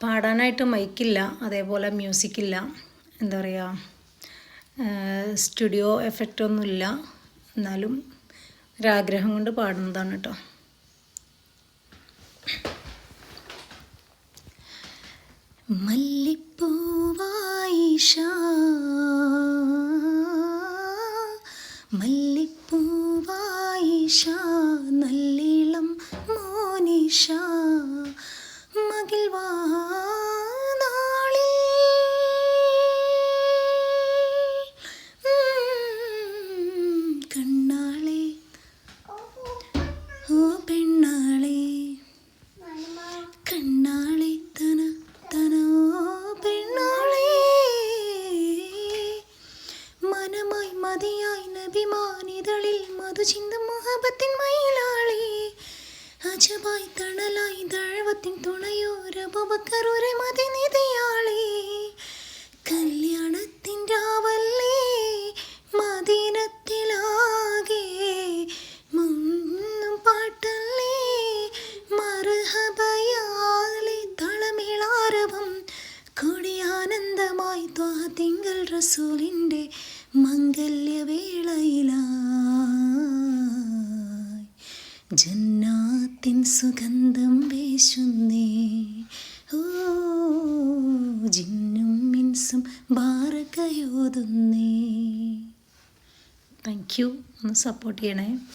പാടാനായിട്ട് മൈക്കില്ല, അതേപോലെ മ്യൂസിക്കില്ല, എന്താ പറയുക, സ്റ്റുഡിയോ എഫക്റ്റ് ഒന്നുമില്ല. എന്നാലും ഒരാഗ്രഹം കൊണ്ട് പാടുന്നതാണ് കേട്ടോ. മല്ലിപ്പൂവായിഷ മല്ലിപ്പൂവായിഷ നല്ലിളം മോനിഷ മകിൽവാ കണ്ണാളെ ഓ പെണ്ണാളെ കണ്ണാളെ തന തനോ പെണ്ണാളെ മനമായി മതിയായി നബിമാനിതളിൽ മധുചിന്തും മുഹബത്തിൻ മയിലാളെ അജബായി തണലായി ദഴവത്തിൻ തുണയോരബുബക്കറുരെ മതിനിധിയാളെ കല്യാണത്തിൻ രാവല്ലേ മദീനത്തിലാകെ മുന്നും പാട്ടല്ലേ മർഹബയാലെ തളമിളാരവം കൊടിയാനന്ദമായി ത്വാഹ തിങ്കൾ റസൂലിൻ്റെ മംഗല്യവേളയിലായി ജന്നാത്തിൻ സുഗന്ധം വീശുന്നേ. ഓ ജിന്നും മിൻസും ബാറകയോതുന്നേ. Thank you. ഒന്ന് സപ്പോർട്ട് ചെയ്യണേ.